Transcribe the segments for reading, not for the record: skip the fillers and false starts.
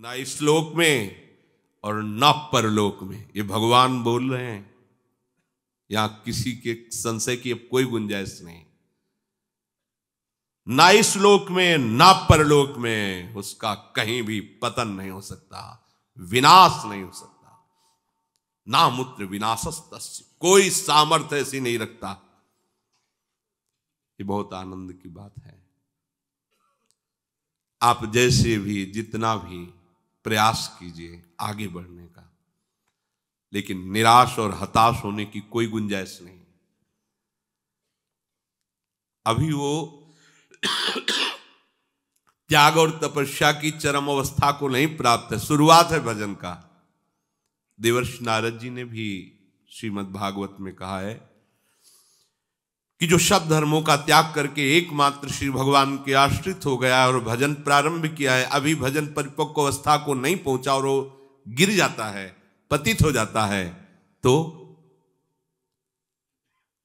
ना इस लोक में और ना परलोक में। ये भगवान बोल रहे हैं, यहां किसी के संशय की अब कोई गुंजाइश नहीं। ना इस लोक में ना परलोक में उसका कहीं भी पतन नहीं हो सकता, विनाश नहीं हो सकता। ना मूत्र विनाशस्तस्य, कोई सामर्थ्य ऐसी नहीं रखता। ये बहुत आनंद की बात है। आप जैसे भी जितना भी प्रयास कीजिए आगे बढ़ने का, लेकिन निराश और हताश होने की कोई गुंजाइश नहीं। अभी वो त्याग और तपस्या की चरम अवस्था को नहीं प्राप्त है, शुरुआत है भजन का। देवर्षि नारद जी ने भी श्रीमद् भागवत में कहा है कि जो सब धर्मों का त्याग करके एकमात्र श्री भगवान के आश्रित हो गया और भजन प्रारंभ किया है, अभी भजन परिपक्व अवस्था को नहीं पहुंचा और वो गिर जाता है, पतित हो जाता है, तो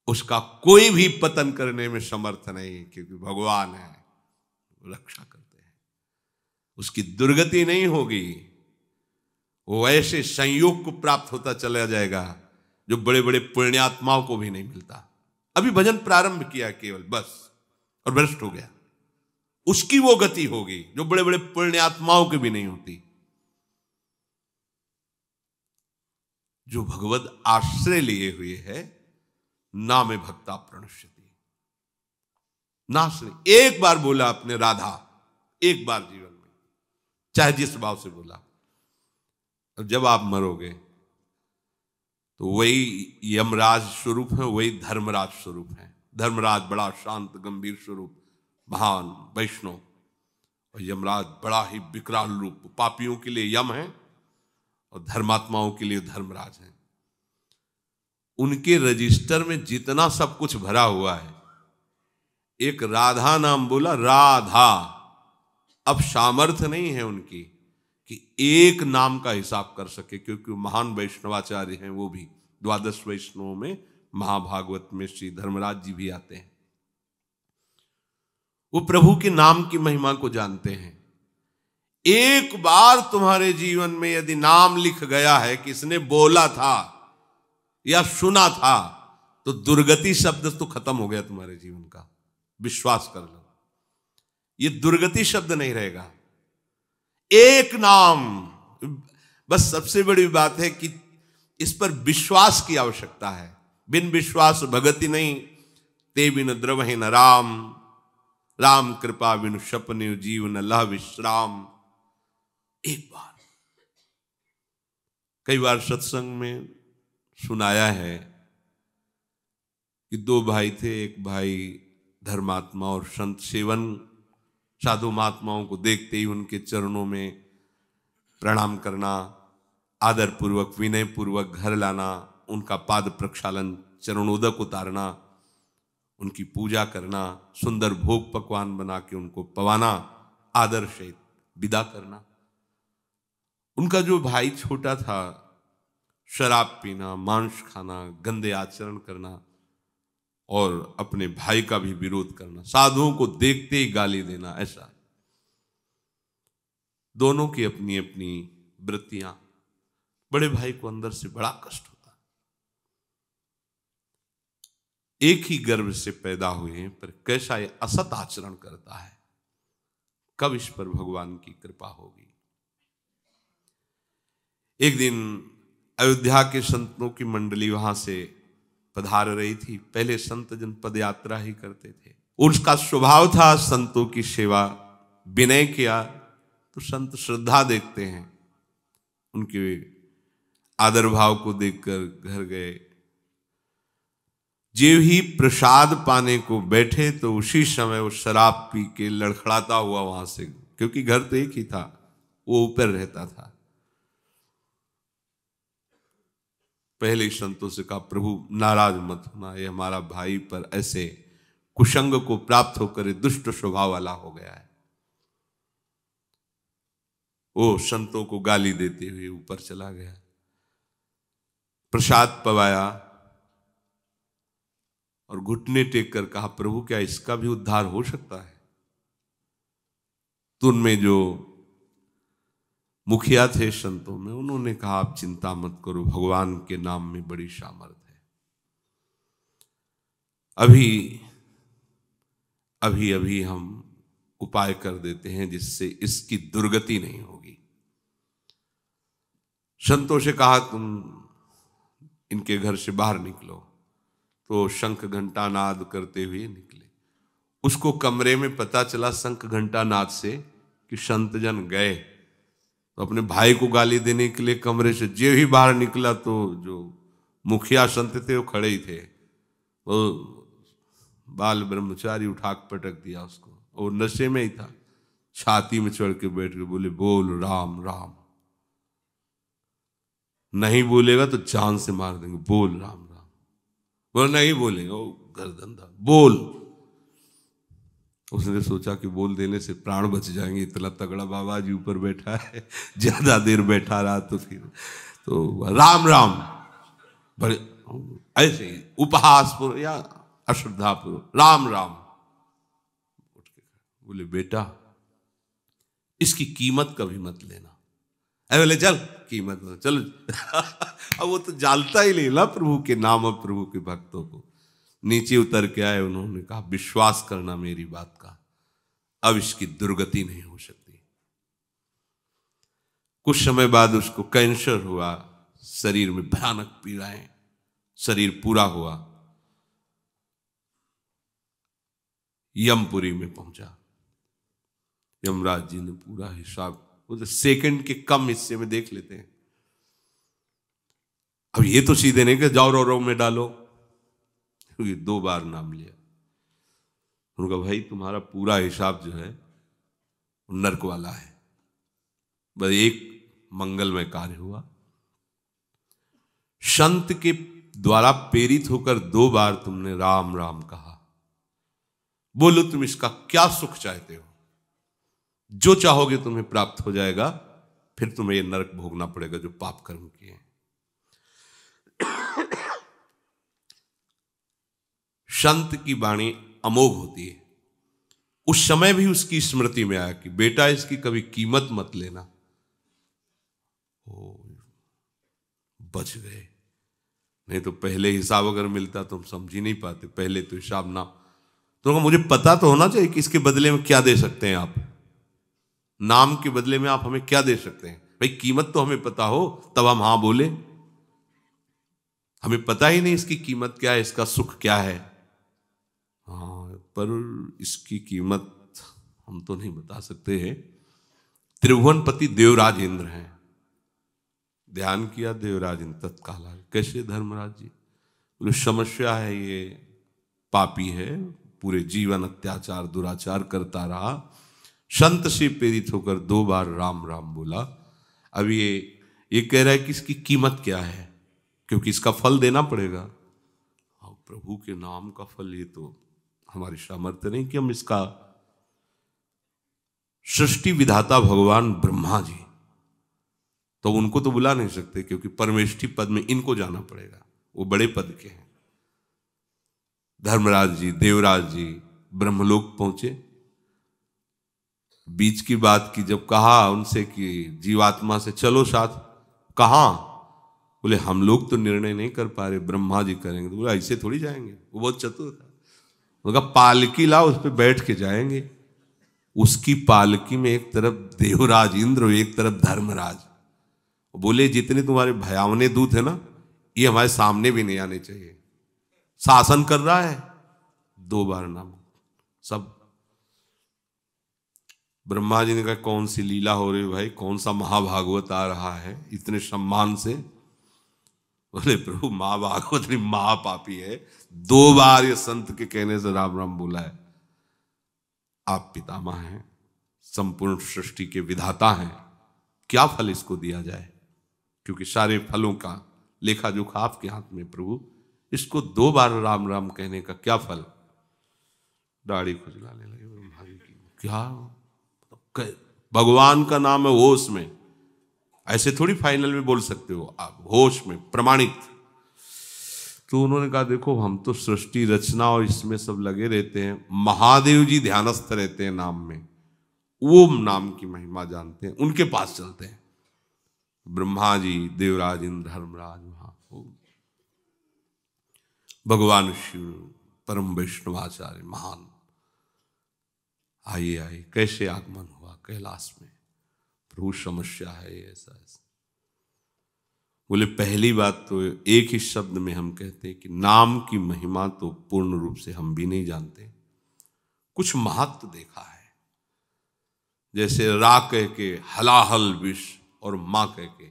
उसका कोई भी पतन करने में समर्थ नहीं, क्योंकि भगवान है, रक्षा करते हैं, उसकी दुर्गति नहीं होगी। वो ऐसे संयोग को प्राप्त होता चला जाएगा जो बड़े बड़े पुण्यात्माओं को भी नहीं मिलता। अभी भजन प्रारंभ किया केवल बस, और भ्रष्ट हो गया, उसकी वो गति होगी जो बड़े बड़े पुण्यात्माओं की भी नहीं होती। जो भगवद आश्रय लिए हुए है, नामे भक्ता प्रणश्यति, नाश नहीं। एक बार बोला आपने राधा, एक बार जीवन में, चाहे जिस भाव से बोला, और जब आप मरोगे तो वही यमराज स्वरूप है, वही धर्मराज स्वरूप है। धर्मराज बड़ा शांत गंभीर स्वरूप, महान वैष्णव, और यमराज बड़ा ही विकराल रूप, पापियों के लिए यम है और धर्मात्माओं के लिए धर्मराज है। उनके रजिस्टर में जितना सब कुछ भरा हुआ है, एक राधा नाम बोला, राधा, अब सामर्थ्य नहीं है उनकी कि एक नाम का हिसाब कर सके, क्योंकि महान वैष्णवाचार्य हैं। वो भी द्वादश वैष्णवों में महाभागवत में श्री धर्मराज जी भी आते हैं। वो प्रभु के नाम की महिमा को जानते हैं। एक बार तुम्हारे जीवन में यदि नाम लिख गया है, किसने बोला था या सुना था, तो दुर्गति शब्द तो खत्म हो गया तुम्हारे जीवन का, विश्वास कर लो। ये दुर्गति शब्द नहीं रहेगा। एक नाम, बस सबसे बड़ी बात है कि इस पर विश्वास की आवश्यकता है। बिन विश्वास भगति नहीं, ते बिन द्रवहि न राम, राम कृपा बिनु सपने जीवन लह विश्राम। एक बार, कई बार सत्संग में सुनाया है कि दो भाई थे, एक भाई धर्मात्मा और संत सेवन, साधु महात्माओं को देखते ही उनके चरणों में प्रणाम करना, आदर पूर्वक विनय पूर्वक घर लाना, उनका पाद प्रक्षालन, चरणोदक उतारना, उनकी पूजा करना, सुंदर भोग पकवान बना के उनको पवाना, आदर से विदा करना। उनका जो भाई छोटा था, शराब पीना, मांस खाना, गंदे आचरण करना और अपने भाई का भी विरोध करना, साधुओं को देखते ही गाली देना, ऐसा। दोनों की अपनी अपनी वृत्तियां। बड़े भाई को अंदर से बड़ा कष्ट होता। एक ही गर्भ से पैदा हुए पर कैसा ये असत आचरण करता है, कब इस पर भगवान की कृपा होगी। एक दिन अयोध्या के संतों की मंडली वहां से पधार रही थी। पहले संत जन पद यात्रा ही करते थे, उसका स्वभाव था संतों की सेवा। विनय किया तो संत श्रद्धा देखते हैं, उनके आदर भाव को देखकर घर गए। जो ही प्रसाद पाने को बैठे तो उसी समय वो शराब पी के लड़खड़ाता हुआ वहां से, क्योंकि घर तो एक ही था, वो ऊपर रहता था। पहले ही संतों से कहा, प्रभु नाराज मत होना, ये हमारा भाई पर ऐसे कुसंग को प्राप्त होकर दुष्ट स्वभाव वाला हो गया है। वो संतों को गाली देते हुए ऊपर चला गया, प्रसाद पवाया और घुटने टेक कर कहा, प्रभु क्या इसका भी उद्धार हो सकता है? तो उनमें जो मुखिया थे संतों में, उन्होंने कहा आप चिंता मत करो, भगवान के नाम में बड़ी सामर्थ है। अभी अभी हम उपाय कर देते हैं जिससे इसकी दुर्गति नहीं होगी। संतों से कहा तुम इनके घर से बाहर निकलो, तो शंख घंटा नाद करते हुए निकले। उसको कमरे में पता चला शंख घंटा नाद से कि संत जन गए, तो अपने भाई को गाली देने के लिए कमरे से जे ही बाहर निकला तो जो मुखिया संत थे वो खड़े ही थे, वो बाल ब्रह्मचारी उठा पटक दिया उसको, और नशे में ही था, छाती में चढ़ के बैठ के बोले बोल राम राम, नहीं बोलेगा तो जान से मार देंगे, बोल राम राम। बोल नहीं बोलेगा, वो गर्दन था, बोल। उसने सोचा कि बोल देने से प्राण बच जाएंगे, इतना तगड़ा बाबा जी ऊपर बैठा है, ज्यादा देर बैठा रहा तो फिर तो राम राम बड़े ऐसे ही उपहास पूर्व या अश्रद्धा पूर्व राम राम। उठ के बोले बेटा इसकी कीमत कभी मत लेना। अरे बोले चल कीमत मत चलो अब वो तो जानता ही नहीं ना प्रभु के नाम और प्रभु के भक्तों को। नीचे उतर के आए, उन्होंने कहा विश्वास करना मेरी बात का, अब इसकी दुर्गति नहीं हो सकती। कुछ समय बाद उसको कैंसर हुआ, शरीर में भयानक पीड़ाएं, शरीर पूरा हुआ, यमपुरी में पहुंचा। यमराज जी ने पूरा हिसाब वो तो सेकंड के कम हिस्से में देख लेते हैं। अब ये तो सीधे नहीं कि जाओ रो में डालो, क्योंकि 2 बार नाम लिया। उनका भाई तुम्हारा पूरा हिसाब जो है नर्क वाला है, बस एक मंगलमय कार्य हुआ। संत के द्वारा प्रेरित होकर 2 बार तुमने राम राम कहा, बोलो तुम इसका क्या सुख चाहते हो, जो चाहोगे तुम्हें प्राप्त हो जाएगा, फिर तुम्हें ये नरक भोगना पड़ेगा जो पाप कर्म किए हैं। संत की वाणी अमोघ होती है। उस समय भी उसकी स्मृति में आया कि बेटा इसकी कभी कीमत मत लेना। ओ, बच गए, नहीं तो पहले हिसाब अगर मिलता तो हम समझ ही नहीं पाते। पहले तो हिसाब ना, तो मुझे पता तो होना चाहिए कि इसके बदले में क्या दे सकते हैं आप, नाम के बदले में आप हमें क्या दे सकते हैं। भाई कीमत तो हमें पता हो तब हम हाँ बोले। हमें पता ही नहीं इसकी कीमत क्या है, इसका सुख क्या है। हाँ, पर इसकी कीमत हम तो नहीं बता सकते हैं। त्रिभुवनपति देवराज इंद्र हैं। ध्यान किया देवराज इंद्र तत्काल आए। कैसे धर्मराज जी? बोले समस्या है, ये पापी है, पूरे जीवन अत्याचार दुराचार करता रहा, संत से प्रेरित होकर 2 बार राम राम बोला। अब ये कह रहा है कि इसकी कीमत क्या है, क्योंकि इसका फल देना पड़ेगा। प्रभु के नाम का फल, ये तो हमारी सामर्थ्य नहीं कि हम इसका। सृष्टि विधाता भगवान ब्रह्मा जी, तो उनको तो बुला नहीं सकते क्योंकि परमेष्ठी पद में इनको जाना पड़ेगा, वो बड़े पद के हैं। धर्मराज जी देवराज जी ब्रह्मलोक पहुंचे। बीच की बात की जब कहा उनसे कि जीवात्मा से चलो साथ, कहां? बोले हम लोग तो निर्णय नहीं कर पा रहे, ब्रह्मा जी करेंगे। तो बोला ऐसे थोड़ी जाएंगे, वो बहुत चतुर था। बोला पालकी लाओ, उस पर बैठ के जाएंगे। उसकी पालकी में एक तरफ देवराज इंद्र, एक तरफ धर्मराज। बोले जितने तुम्हारे भयावने दूत है ना, ये हमारे सामने भी नहीं आने चाहिए। शासन कर रहा है, 2 बार नाम सब। ब्रह्मा जी ने कहा कौन सी लीला हो रही है भाई, कौन सा महाभागवत आ रहा है इतने सम्मान से? बोले प्रभु महाभागवत नहीं, महापापी है। 2 बार ये संत के कहने से राम राम बोला है। आप पितामह हैं, संपूर्ण सृष्टि के विधाता हैं, क्या फल इसको दिया जाए? क्योंकि सारे फलों का लेखा जोखा आपके हाथ में प्रभु। इसको 2 बार राम राम कहने का क्या फल? दाढ़ी खुजलाने लगे ब्रह्मा जी की। क्या भगवान का नाम है होश में, ऐसे थोड़ी फाइनल में बोल सकते हो आप, होश में प्रमाणित। तो उन्होंने कहा देखो हम तो सृष्टि रचना और इसमें सब लगे रहते हैं, महादेव जी ध्यानस्थ रहते हैं नाम में, वो नाम की महिमा जानते हैं, उनके पास चलते हैं। ब्रह्मा जी, देवराज इंद्र, धर्मराज वहां हो, भगवान शिव, परम वैष्णवाचार्य महान आइए आइए। कैसे आगमन हुआ कैलाश में? प्रभु समस्या है ऐसा ऐसा। बोले पहली बात तो एक ही शब्द में हम कहते हैं कि नाम की महिमा तो पूर्ण रूप से हम भी नहीं जानते, कुछ महत्व देखा है। जैसे रा कह के हलाहल विष और माँ कह के,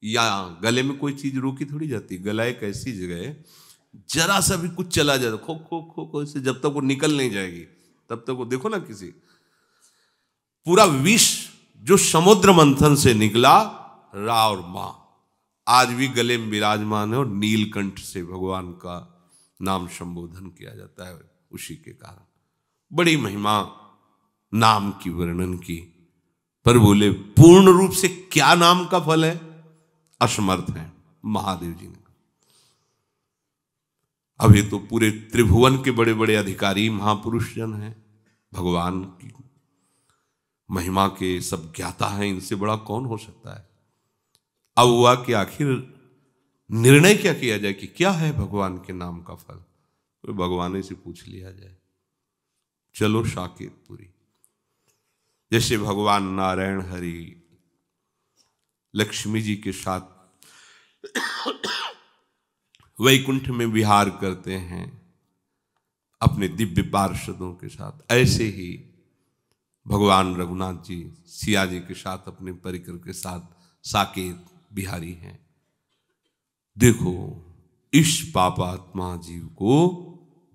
या गले में कोई चीज रोकी थोड़ी जाती। गला एक ऐसी जगह है, जरा सा भी कुछ चला जाए खो खो खो खो से, जब तक वो निकल नहीं जाएगी तब तक वो, देखो ना किसी पूरा विष जो समुद्र मंथन से निकला, रा और माँ आज भी गले में विराजमान है, और नीलकंठ से भगवान का नाम संबोधन किया जाता है उसी के कारण। बड़ी महिमा नाम की वर्णन की, पर बोले पूर्ण रूप से क्या नाम का फल है? असमर्थ है महादेव जी ने। अभी तो पूरे त्रिभुवन के बड़े बड़े अधिकारी महापुरुष जन हैं, भगवान की महिमा के सब ज्ञाता हैं, इनसे बड़ा कौन हो सकता है? अब हुआ कि आखिर निर्णय क्या किया जाए कि क्या है भगवान के नाम का फल? तो भगवान से पूछ लिया जाए, चलो साकेतपुरी। जैसे भगवान नारायण हरि लक्ष्मी जी के साथ वैकुंठ में विहार करते हैं अपने दिव्य पार्षदों के साथ, ऐसे ही भगवान रघुनाथ जी सिया जी के साथ अपने परिकर के साथ साकेत बिहारी हैं। देखो इस पापात्मा जीव को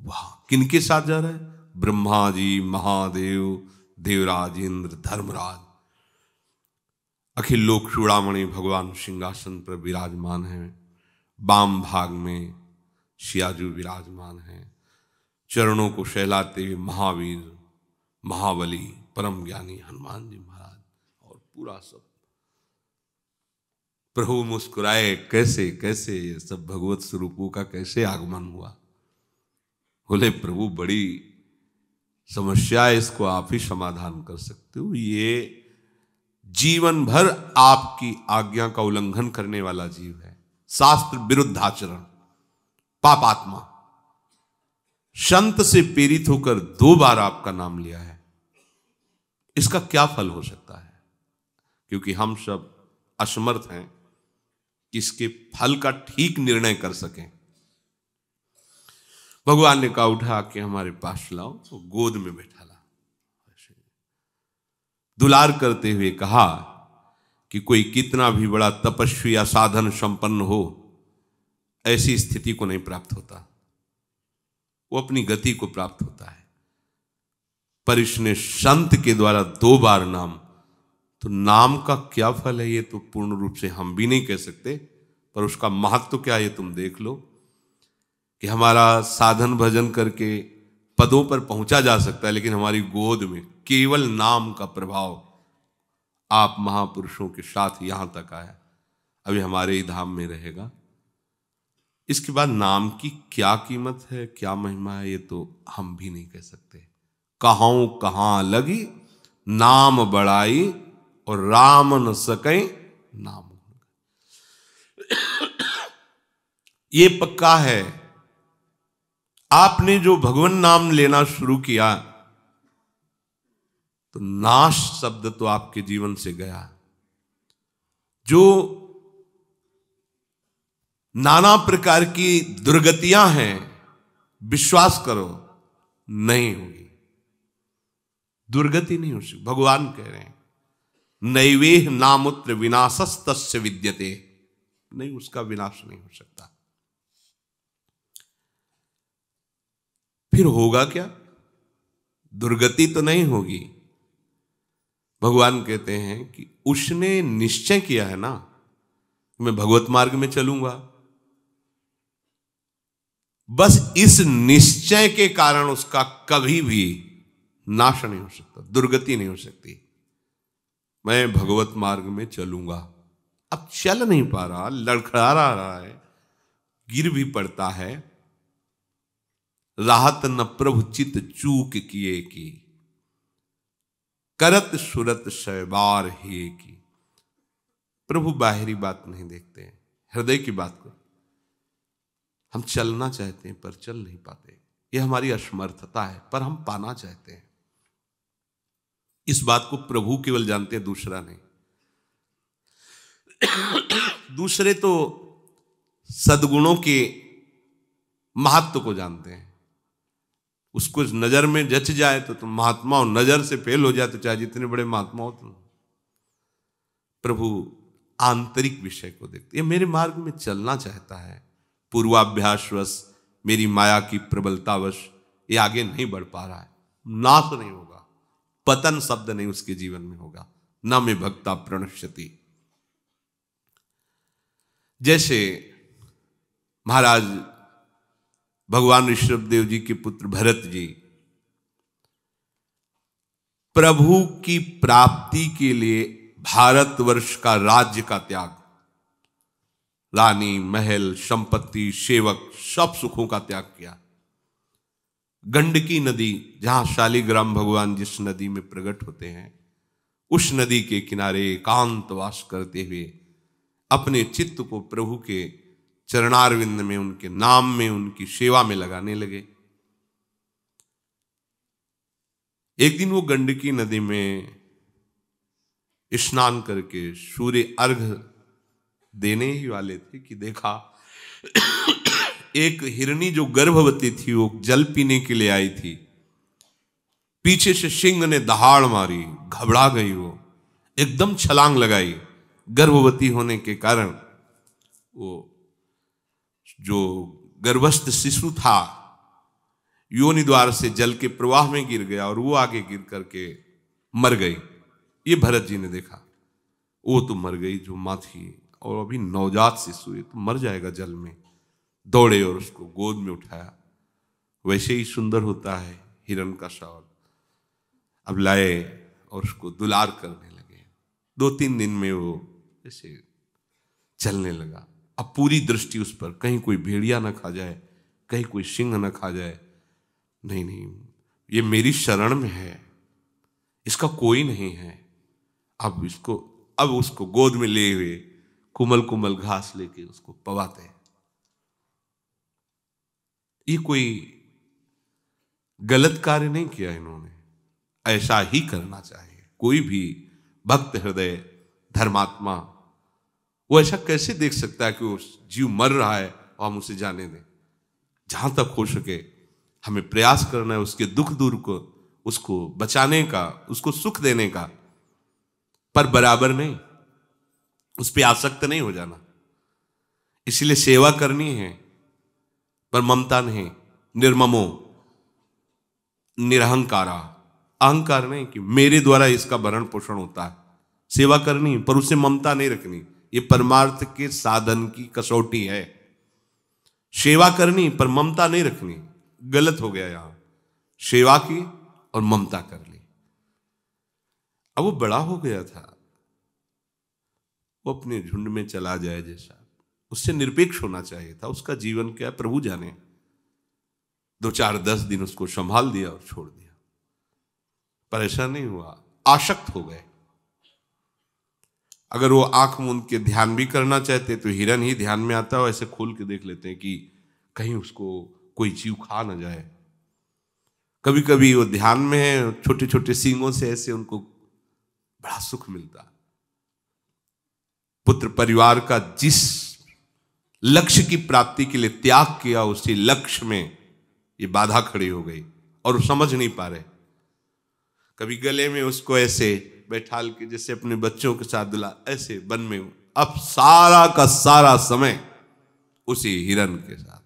वहां किनके साथ जा रहा है? ब्रह्मा जी, महादेव, देवराज इंद्र, धर्मराज, अखिल लोक चूड़ामणि भगवान सिंहासन पर विराजमान हैं। वाम भाग में सियाजू विराजमान हैं। चरणों को सहलाते हुए महावीर, महाबली, परम ज्ञानी हनुमान जी महाराज, और पूरा सब। प्रभु मुस्कुराए, कैसे कैसे ये सब भगवत स्वरूपों का कैसे आगमन हुआ? बोले प्रभु बड़ी समस्या है, इसको आप ही समाधान कर सकते हो। ये जीवन भर आपकी आज्ञा का उल्लंघन करने वाला जीव है, शास्त्र विरुद्ध आचरण, पापात्मा। संत से प्रेरित होकर 2 बार आपका नाम लिया है, इसका क्या फल हो सकता है? क्योंकि हम सब असमर्थ हैं कि इसके फल का ठीक निर्णय कर सकें। भगवान ने कहा उठा के हमारे पास लाओ, तो गोद में बैठा ला, दुलार करते हुए कहा कि कोई कितना भी बड़ा तपस्वी या साधन संपन्न हो, ऐसी स्थिति को नहीं प्राप्त होता, वो अपनी गति को प्राप्त होता है। पर इसने संत के द्वारा 2 बार नाम, तो नाम का क्या फल है ये तो पूर्ण रूप से हम भी नहीं कह सकते, पर उसका महत्व क्या है ये तुम देख लो कि हमारा साधन भजन करके पदों पर पहुंचा जा सकता है, लेकिन हमारी गोद में केवल नाम का प्रभाव आप महापुरुषों के साथ यहां तक आया, अभी हमारे ही धाम में रहेगा। इसके बाद नाम की क्या कीमत है, क्या महिमा है, ये तो हम भी नहीं कह सकते। कहूं कहां लगी नाम बड़ाई, और राम न सके नाम। ये पक्का है, आपने जो भगवान नाम लेना शुरू किया तो नाश शब्द तो आपके जीवन से गया। जो नाना प्रकार की दुर्गतियां हैं, विश्वास करो नहीं होगी, दुर्गति नहीं हो सकती। भगवान कह रहे हैं नैवेह नामुत्र विनाशस्तस्य विद्यते, नहीं उसका विनाश नहीं हो सकता। फिर होगा क्या? दुर्गति तो नहीं होगी। भगवान कहते हैं कि उसने निश्चय किया है ना, मैं भगवत मार्ग में चलूंगा, बस इस निश्चय के कारण उसका कभी भी नाश नहीं हो सकता, दुर्गति नहीं हो सकती। मैं भगवत मार्ग में चलूंगा, अब चल नहीं पा रहा, लड़खड़ा रहा है, गिर भी पड़ता है, राहत न प्रभु चित चूक किए की, करत सुरत शैबार ही की। प्रभु बाहरी बात नहीं देखते हैं, हृदय की बात को। हम चलना चाहते हैं पर चल नहीं पाते, यह हमारी असमर्थता है, पर हम पाना चाहते हैं। इस बात को प्रभु केवल जानते हैं, दूसरा नहीं। दूसरे तो सद्गुणों के महत्व को जानते हैं, उसको नजर में जच जाए तो तुम महात्मा हो, नजर से फेल हो जाए तो चाहे जितने बड़े महात्मा हो तुम। प्रभु आंतरिक विषय को देखते, ये मेरे मार्ग में चलना चाहता है, पूर्वाभ्यासवश मेरी माया की प्रबलतावश ये आगे नहीं बढ़ पा रहा है, नाश नहीं होगा, पतन शब्द नहीं उसके जीवन में होगा, न में भक्ता प्रणश्यति। जैसे महाराज भगवान ऋषभदेव जी के पुत्र भरत जी प्रभु की प्राप्ति के लिए भारतवर्ष का राज्य का त्याग, रानी, महल, संपत्ति, सेवक, सब सुखों का त्याग किया। गंडकी नदी, जहां शालिग्राम भगवान जिस नदी में प्रकट होते हैं, उस नदी के किनारे एकांतवास करते हुए अपने चित्त को प्रभु के चरणारविंद में, उनके नाम में, उनकी सेवा में लगाने लगे। एक दिन वो गंडकी नदी में स्नान करके सूर्य अर्घ देने ही वाले थे कि देखा एक हिरनी जो गर्भवती थी, वो जल पीने के लिए आई थी, पीछे से सिंह ने दहाड़ मारी, घबरा गई, वो एकदम छलांग लगाई। गर्भवती होने के कारण वो जो गर्भस्थ शिशु था योनि द्वार से जल के प्रवाह में गिर गया और वो आगे गिर करके मर गई। ये भरत जी ने देखा, वो तो मर गई जो माँ थी, और अभी नवजात शिशु है तो मर जाएगा जल में। दौड़े और उसको गोद में उठाया, वैसे ही सुंदर होता है हिरण का शौल। अब लाए और उसको दुलार करने लगे। 2-3 दिन में वो ऐसे चलने लगा। अब पूरी दृष्टि उस पर, कहीं कोई भेड़िया न खा जाए, कहीं कोई सिंह न खा जाए। नहीं नहीं, ये मेरी शरण में है, इसका कोई नहीं है। अब उसको गोद में ले हुए कुमल कुमल घास लेके उसको पवाते हैं। ये कोई गलत कार्य नहीं किया इन्होंने, ऐसा ही करना चाहिए। कोई भी भक्त हृदय धर्मात्मा वो ऐसा कैसे देख सकता है कि वो जीव मर रहा है और हम उसे जाने दें। जहां तक हो सके हमें प्रयास करना है उसके दुख दूर को, उसको बचाने का, उसको सुख देने का, पर बराबर नहीं, उस पर आसक्त नहीं हो जाना। इसलिए सेवा करनी है पर ममता नहीं, निर्ममो निरहंकारा, अहंकार नहीं कि मेरे द्वारा इसका भरण पोषण होता है। सेवा करनी पर उसे ममता नहीं रखनी, ये परमार्थ के साधन की कसौटी है। सेवा करनी पर ममता नहीं रखनी, गलत हो गया यहां। सेवा की और ममता कर ली। अब वो बड़ा हो गया था, वो अपने झुंड में चला जाए जैसा, उससे निरपेक्ष होना चाहिए था। उसका जीवन क्या प्रभु जाने। 2-4-10 दिन उसको संभाल दिया और छोड़ दिया, पर ऐसा नहीं हुआ, आसक्त हो गए। अगर वो आंख मूंद के ध्यान भी करना चाहते तो हिरन ही ध्यान में आता है, ऐसे खोल के देख लेते हैं कि कहीं उसको कोई जीव खा ना जाए। कभी कभी वो ध्यान में है, छोटे छोटे सींगों से ऐसे उनको बड़ा सुख मिलता। पुत्र परिवार का जिस लक्ष्य की प्राप्ति के लिए त्याग किया, उसी लक्ष्य में ये बाधा खड़ी हो गई और वो समझ नहीं पा रहे। कभी गले में उसको ऐसे बैठाल के जैसे अपने बच्चों के साथ दुला, ऐसे वन में अब सारा का सारा समय उसी हिरन के साथ।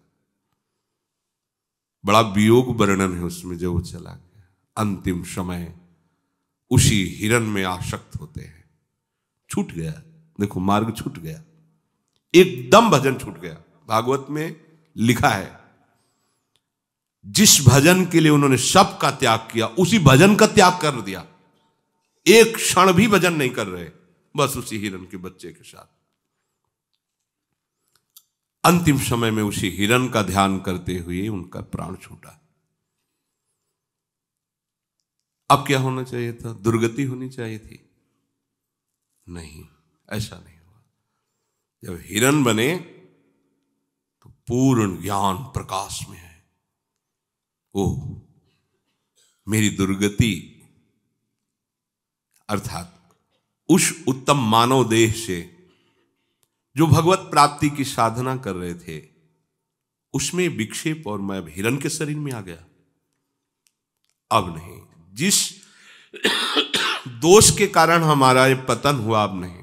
बड़ा वियोग वर्णन है उसमें, जो वो चला गया अंतिम समय उसी हिरन में आसक्त होते हैं। छूट गया, देखो मार्ग छूट गया, एकदम भजन छूट गया। भागवत में लिखा है जिस भजन के लिए उन्होंने सब का त्याग किया, उसी भजन का त्याग कर दिया। एक क्षण भी भजन नहीं कर रहे, बस उसी हिरन के बच्चे के साथ। अंतिम समय में उसी हिरन का ध्यान करते हुए उनका प्राण छूटा। अब क्या होना चाहिए था? दुर्गति होनी चाहिए थी? नहीं, ऐसा नहीं हुआ। जब हिरण बने तो पूर्ण ज्ञान प्रकाश में है। ओह, मेरी दुर्गति, अर्थात उस उत्तम मानव देह से जो भगवत प्राप्ति की साधना कर रहे थे, उसमें विक्षेप और मैं अब हिरण के शरीर में आ गया। अब नहीं, जिस दोष के कारण हमारा ये पतन हुआ, अब नहीं।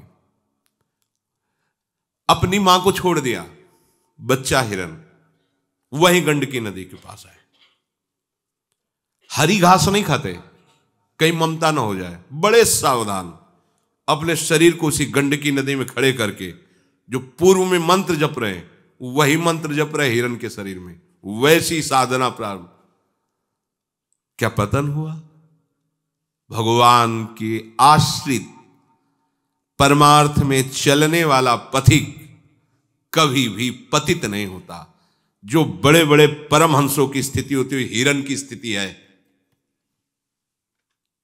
अपनी मां को छोड़ दिया, बच्चा हिरण वही गंडकी नदी के पास आए। हरी घास नहीं खाते, कहीं ममता ना हो जाए, बड़े सावधान अपने शरीर को उसी गंडकी नदी में खड़े करके जो पूर्व में मंत्र जप रहे वही मंत्र जप रहे हिरण के शरीर में, वैसी साधना प्रारंभ। क्या पतन हुआ? भगवान के आश्रित परमार्थ में चलने वाला पथिक कभी भी पतित नहीं होता। जो बड़े बड़े परमहंसों की स्थिति होती है, हिरण की स्थिति है।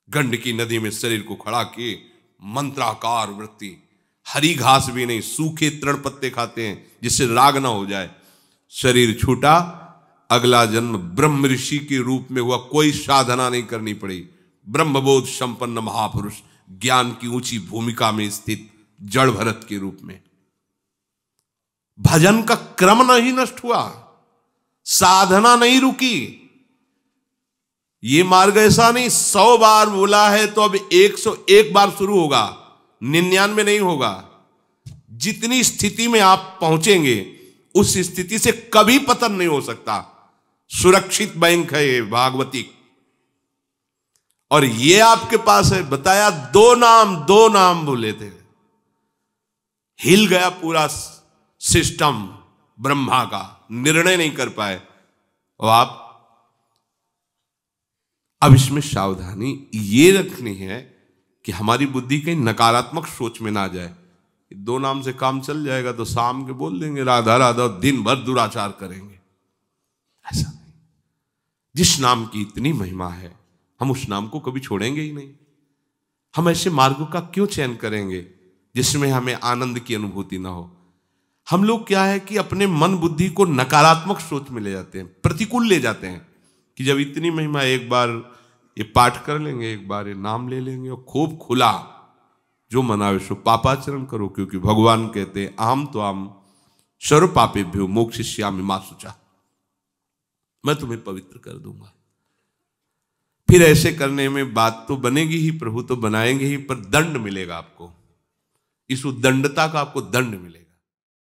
गंडकी नदी में शरीर को खड़ा किए, मंत्राकार वृत्ति, हरी घास भी नहीं, सूखे तृण पत्ते खाते हैं जिससे राग ना हो जाए। शरीर छूटा, अगला जन्म ब्रह्म ऋषि के रूप में हुआ, कोई साधना नहीं करनी पड़ी। ब्रह्मबोध संपन्न महापुरुष, ज्ञान की ऊंची भूमिका में स्थित जड़ भरत के रूप में। भजन का क्रम नहीं नष्ट हुआ, साधना नहीं रुकी। ये मार्ग ऐसा नहीं 100 बार बोला है तो अब 101 बार शुरू होगा, 99 नहीं होगा। जितनी स्थिति में आप पहुंचेंगे उस स्थिति से कभी पतन नहीं हो सकता। सुरक्षित बैंक है ये भागवती, और ये आपके पास है। बताया दो नाम बोले थे, हिल गया पूरा सिस्टम ब्रह्मा का, निर्णय नहीं कर पाए। और आप अब इसमें सावधानी ये रखनी है कि हमारी बुद्धि कहीं नकारात्मक सोच में ना जाए। 2 नाम से काम चल जाएगा तो शाम के बोल देंगे राधा राधा, दिन भर दुराचार करेंगे। ऐसा नहीं। जिस नाम की इतनी महिमा है, हम उस नाम को कभी छोड़ेंगे ही नहीं। हम ऐसे मार्गों का क्यों चयन करेंगे जिसमें हमें आनंद की अनुभूति ना हो? हम लोग क्या है कि अपने मन बुद्धि को नकारात्मक सोच में ले जाते हैं, प्रतिकूल ले जाते हैं कि जब इतनी महिमा, एक बार ये पाठ कर लेंगे, एक बार ये नाम ले लेंगे और खूब खुला जो मनावे सो पापाचरण करो, क्योंकि भगवान कहते हैं अहम तो आम सर्व पापेभ्यो मोक्षयिष्यामि मा शुचा, मैं तुम्हें पवित्र कर दूंगा। फिर ऐसे करने में बात तो बनेगी ही, प्रभु तो बनाएंगे ही, पर दंड मिलेगा आपको। इस उद्दंडता का आपको दंड मिलेगा।